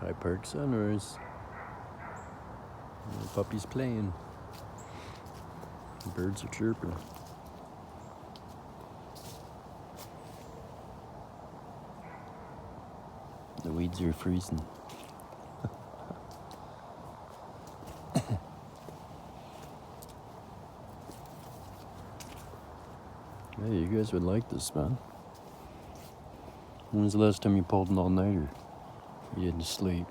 High Park Sunrise. The puppy's playing. The birds are chirping. The weeds are freezing. Hey, you guys would like this, man. When was the last time you pulled an all-nighter? You didn't sleep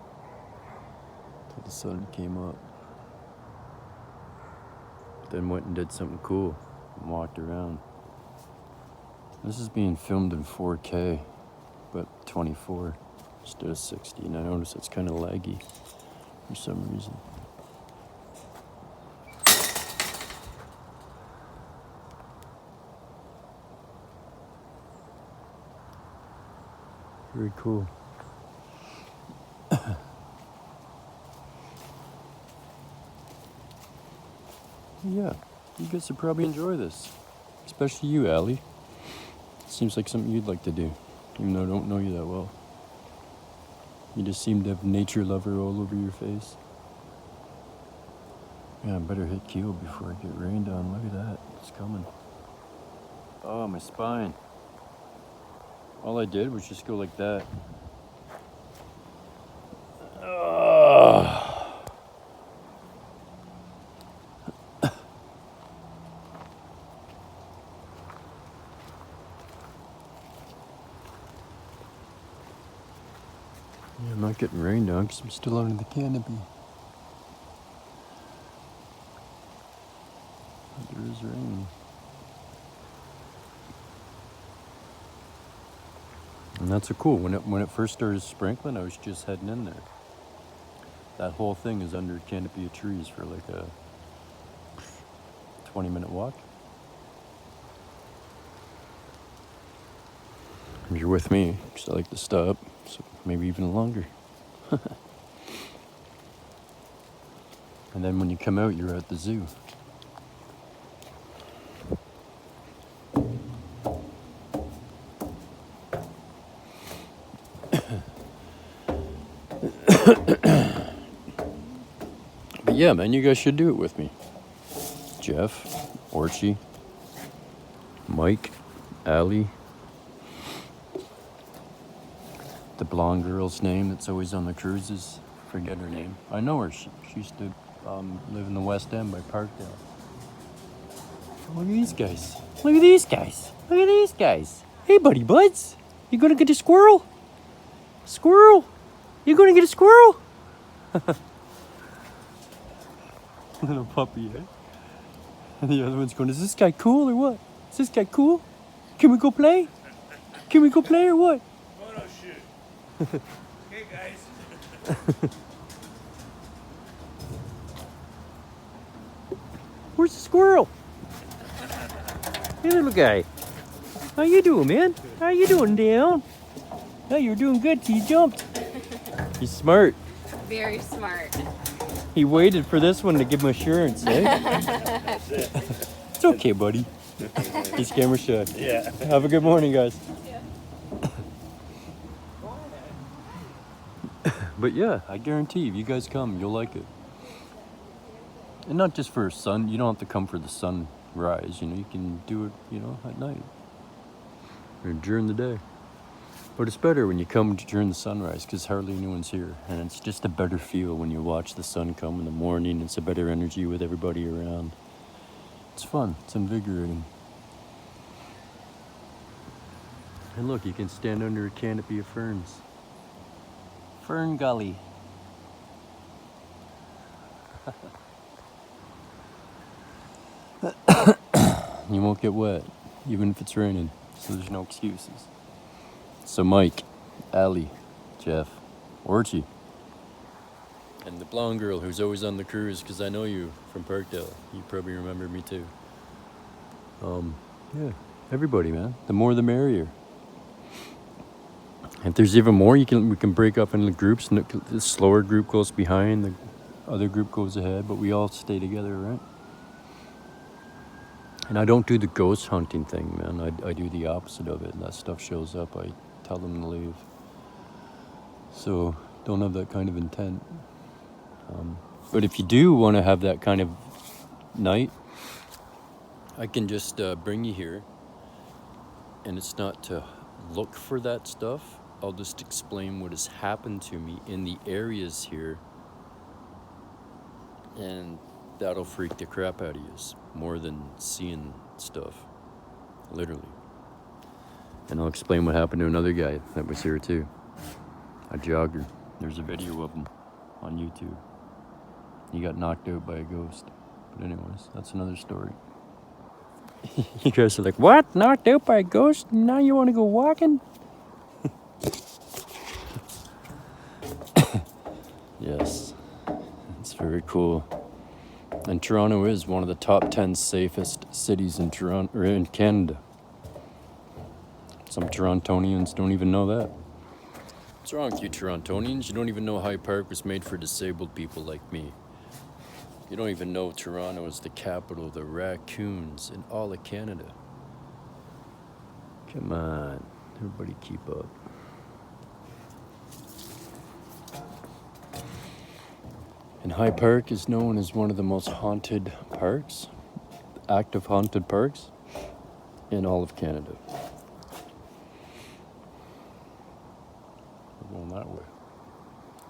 till the sun came up. Then went and did something cool and walked around. This is being filmed in 4K, but 24 instead of 60, and I notice it's kind of laggy for some reason. Very cool. Yeah, you guys would probably enjoy this. Especially you, Allie. Seems like something you'd like to do, even though I don't know you that well. You just seem to have nature lover all over your face. Yeah, I better hit keel before I get rained on. Look at that, it's coming. Oh, my spine. All I did was just go like that. Yeah, I'm not getting rained on because I'm still under the canopy. But there is rain. And that's so cool. When it first started sprinkling, I was just heading in there. That whole thing is under a canopy of trees for like a 20-minute walk. If you're with me, because I like to stop, so maybe even longer. And then when you come out, you're at the zoo. But yeah, man, you guys should do it with me. Jeff, Orchie, Mike, Allie, the blonde girl's name that's always on the cruises. Forget her name. I know her. She used to live in the West End by Parkdale. Look at these guys. Look at these guys. Look at these guys. Hey, buddy buds. You gonna get a squirrel? Squirrel? You gonna get a squirrel? Little puppy, eh? And the other one's going, is this guy cool or what? Is this guy cool? Can we go play? Can we go play or what? Photo shoot. Hey guys. Where's the squirrel? Hey, little guy. How you doing, man? How you doing, down? Oh, you're doing good till you jumped. He's smart. Very smart. He waited for this one to give him assurance, eh? It's okay, buddy. He's camera shy. Yeah. Have a good morning, guys. But yeah, I guarantee if you guys come, you'll like it. And not just for sun. You don't have to come for the sunrise. You know, you can do it, you know, at night or during the day. But it's better when you come during the sunrise because hardly anyone's here. And it's just a better feel when you watch the sun come in the morning. It's a better energy with everybody around. It's fun. It's invigorating. And look, you can stand under a canopy of ferns. Fern Gully. You won't get wet, even if it's raining. So there's no excuses. So Mike, Allie, Jeff, Orchie, and the blonde girl who's always on the cruise, because I know you from Parkdale. You probably remember me too. Yeah, everybody, man. The more the merrier. If there's even more, we can break up into groups. The slower group goes behind, the other group goes ahead, but we all stay together, right? And I don't do the ghost hunting thing, man. I do the opposite of it. And that stuff shows up, I tell them to leave. So Don't have that kind of intent. But if you do want to have that kind of night, I can just bring you here. And it's not to look for that stuff. I'll just explain what has happened to me in the areas here. And that'll freak the crap out of you more than seeing stuff. Literally. And I'll explain what happened to another guy that was here too. A jogger. There's a video of him on YouTube. He got knocked out by a ghost. But anyways, that's another story. You guys are like, what? Knocked out by a ghost? Now you want to go walking? Yes. It's very cool. And Toronto is one of the top 10 safest cities in Toronto or in Canada. Some Torontonians don't even know that. What's wrong with you Torontonians? You don't even know Hyde Park was made for disabled people like me. You don't even know Toronto is the capital of the raccoons in all of Canada. Come on, everybody keep up. And Hyde Park is known as one of the most haunted parks, active haunted parks in all of Canada. We're going that way.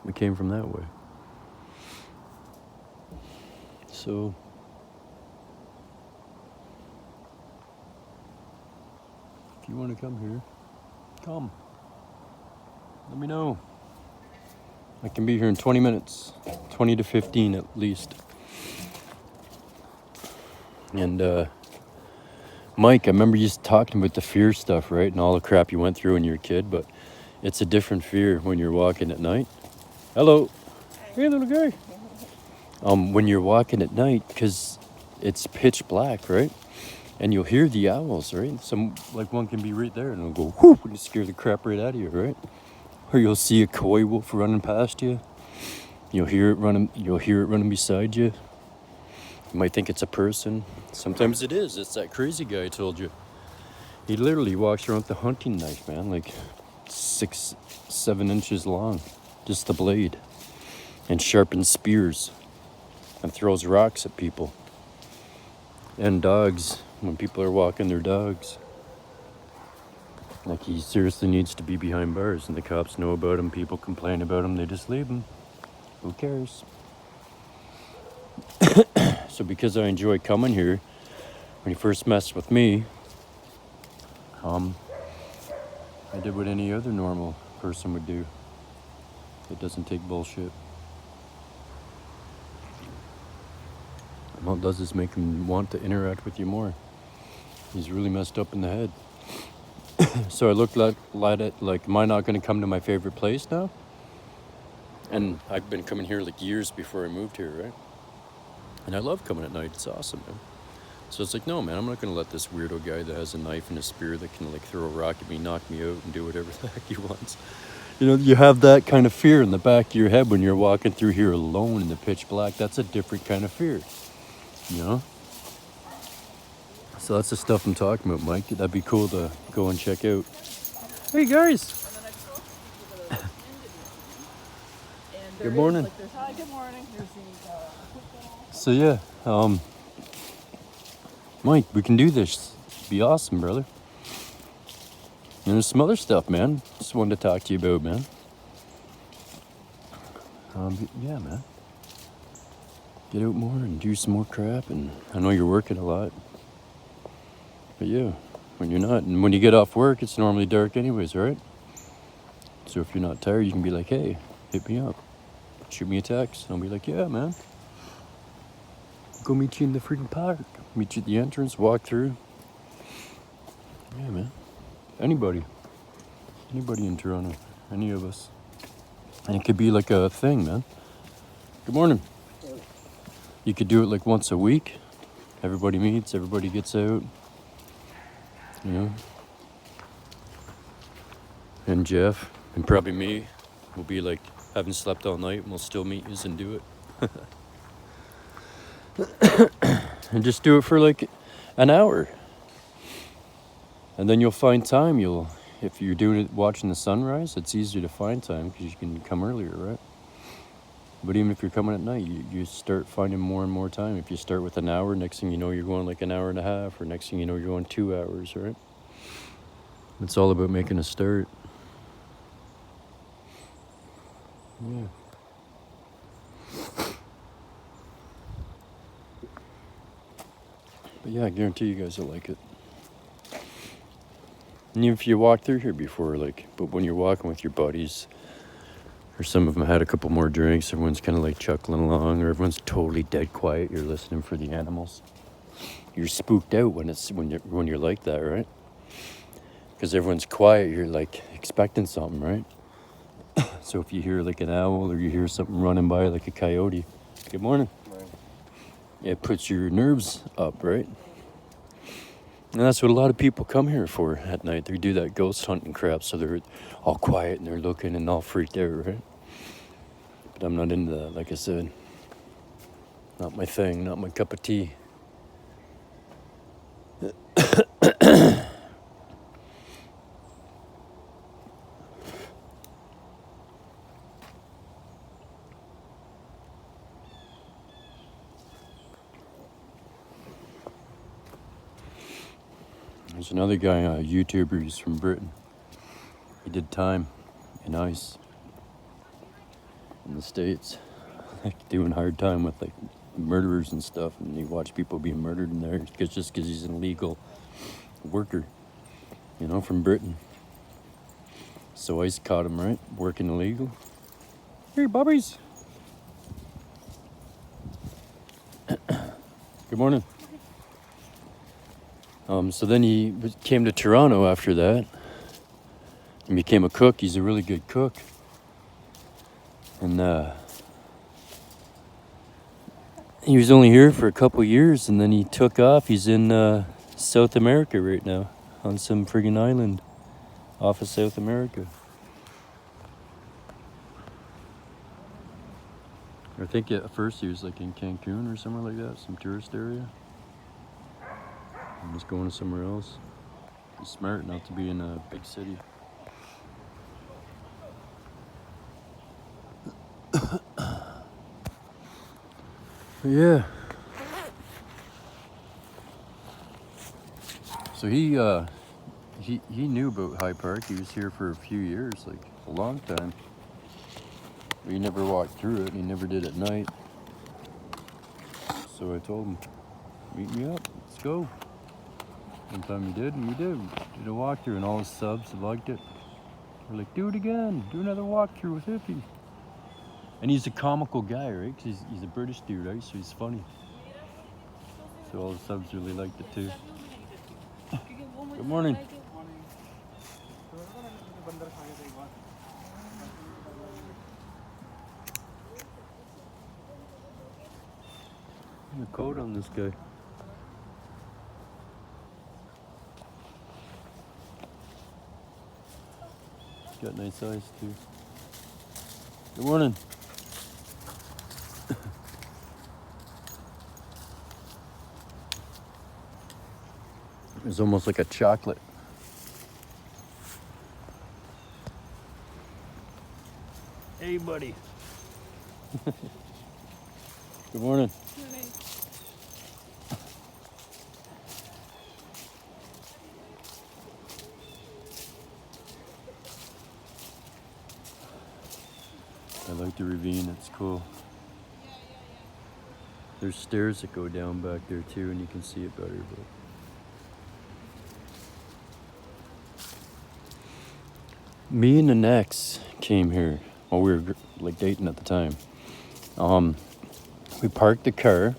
We came from that way. So, if you want to come here, come. Let me know. I can be here in 20 minutes, 20 to 15 at least. And Mike, I remember you talking about the fear stuff, right? And all the crap you went through when you were a kid, but it's a different fear when you're walking at night. Hello. Hey, little guy. When you're walking at night, because it's pitch black, right? And you'll hear the owls, right? Some, like one can be right there and it'll go whoop and scare the crap right out of you, right? Or you'll see a coy wolf running past you. You'll hear it running beside you. You might think it's a person. Sometimes it is. It's that crazy guy I told you. He literally walks around with a hunting knife, man, like 6-7 inches long, just the blade, and sharpens spears. And throws rocks at people. And dogs, when people are walking their dogs. Like he seriously needs to be behind bars and the cops know about him, people complain about him, they just leave him. Who cares? So because I enjoy coming here, when he first messed with me, I did what any other normal person would do. It doesn't take bullshit. All it does is make him want to interact with you more. He's really messed up in the head. So I looked at it like, am I not going to come to my favorite place now? And I've been coming here like years before I moved here, right? And I love coming at night. It's awesome, man. So it's like, no, man, I'm not going to let this weirdo guy that has a knife and a spear that can like throw a rock at me, knock me out, and do whatever the heck he wants. You know, you have that kind of fear in the back of your head when you're walking through here alone in the pitch black. That's a different kind of fear. You know? So that's the stuff I'm talking about, Mike. That'd be cool to go and check out. Hey, guys. Good morning. Hi, good morning. So, yeah. Mike, we can do this. It'd be awesome, brother. And there's some other stuff, man. Just wanted to talk to you about, man. Yeah, man. Get out more and do some more crap. And I know you're working a lot. But yeah, when you're not. And when you get off work, it's normally dark anyways, right? So if you're not tired, you can be like, hey, hit me up. Shoot me a text. I'll be like, yeah, man. Go meet you in the freaking park. Meet you at the entrance, walk through. Yeah, man. Anybody in Toronto. Any of us. And it could be like a thing, man. Good morning. You could do it like once a week. Everybody meets, everybody gets out. You know? And Jeff, and probably me, will be like, haven't slept all night, and we'll still meet you and do it. And just do it for like an hour. And then you'll find time, you'll if you're doing it watching the sunrise, it's easier to find time because you can come earlier, right? But even if you're coming at night, you start finding more and more time. If you start with an hour, next thing you know, you're going like an hour and a half, or next thing you know, you're going 2 hours, right? It's all about making a start. Yeah. But yeah, I guarantee you guys will like it. And even if you walked through here before, like, but when you're walking with your buddies, or some of them had a couple more drinks, everyone's kind of like chuckling along, or everyone's totally dead quiet, you're listening for the animals. You're spooked out when you're like that, right? Because everyone's quiet, you're like expecting something, right? So if you hear like an owl, or you hear something running by like a coyote, good morning. Right. It puts your nerves up, right? And that's what a lot of people come here for at night. They do that ghost hunting crap, so they're all quiet and they're looking and all freaked out, right? But I'm not into that, like I said. Not my thing, not my cup of tea. There's another guy, a YouTuber, he's from Britain. He did time in ICE in the States, like doing hard time with like murderers and stuff, and he watched people being murdered in there just because he's an illegal worker, you know, from Britain. So ICE caught him, right, working illegal. Hey, bubbies. Good morning. So then he came to Toronto after that and became a cook. He's a really good cook. And he was only here for a couple years, and then he took off. He's in South America right now, on some friggin' island off of South America. I think at first he was like in Cancun or somewhere like that, some tourist area. I'm just going somewhere else. He's smart not to be in a big city. But yeah. So he knew about High Park. He was here for a few years, like a long time. But he never walked through it, and he never did at night. So I told him, meet me up, let's go. One time he did, and we did. Did a walkthrough, and all his subs liked it. We're like, do it again. Do another walkthrough with Hippie. And he's a comical guy, right? Because he's a British dude, right? So he's funny. So all the subs really liked it too. Good morning. The coat on this guy. Got nice eyes too. Good morning. It's almost like a chocolate. Hey, buddy. Good morning. I like the ravine, it's cool. There's stairs that go down back there too, and you can see it better. But me and the next came here. Well, we were like dating at the time. We parked the car,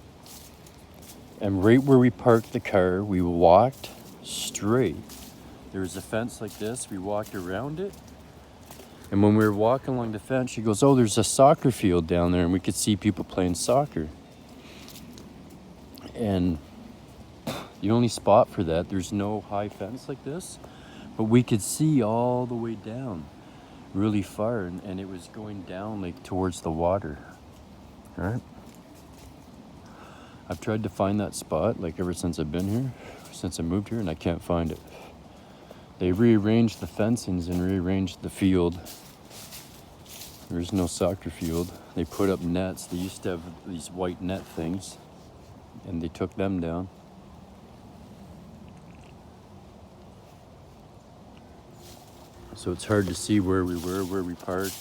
and right where we parked the car, we walked straight. There was a fence like this. We walked around it. And when we were walking along the fence, she goes, oh, there's a soccer field down there, and we could see people playing soccer. And the only spot for that, there's no high fence like this, but we could see all the way down really far, and it was going down like towards the water. All right? I've tried to find that spot like ever since I've been here, since I moved here, and I can't find it. They rearranged the fencings and rearranged the field. There's no soccer field. They put up nets. They used to have these white net things, and they took them down. So it's hard to see where we were, where we parked.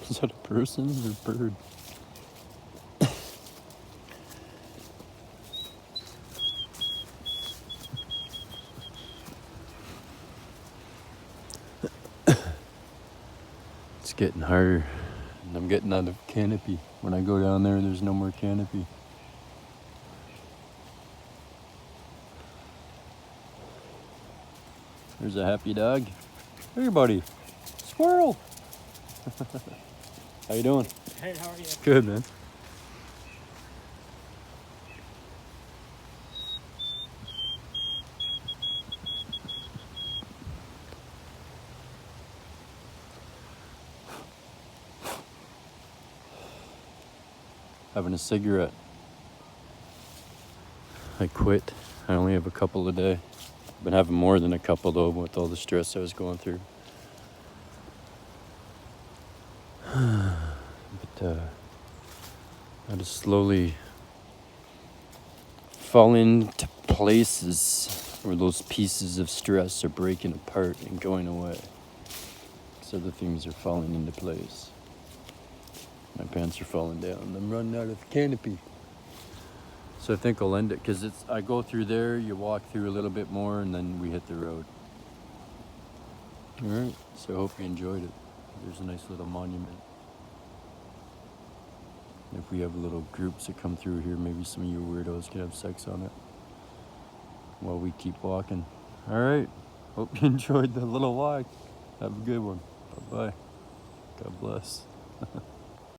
Is that a person or a bird? It's getting harder. And I'm getting out of canopy. When I go down there, there's no more canopy. There's a happy dog. Hey, buddy. Squirrel. How you doing? Hey, how are you? Good, man. Having a cigarette. I quit. I only have a couple a day. I've been having more than a couple though with all the stress I was going through. But I just slowly fall into places where those pieces of stress are breaking apart and going away. So the things are falling into place. My pants are falling down. I'm running out of canopy. So I think I'll end it because I go through there, you walk through a little bit more, and then we hit the road. All right. So I hope you enjoyed it. There's a nice little monument. If we have little groups that come through here, maybe some of you weirdos can have sex on it while we keep walking. All right. Hope you enjoyed the little walk. Have a good one. Bye-bye. God bless.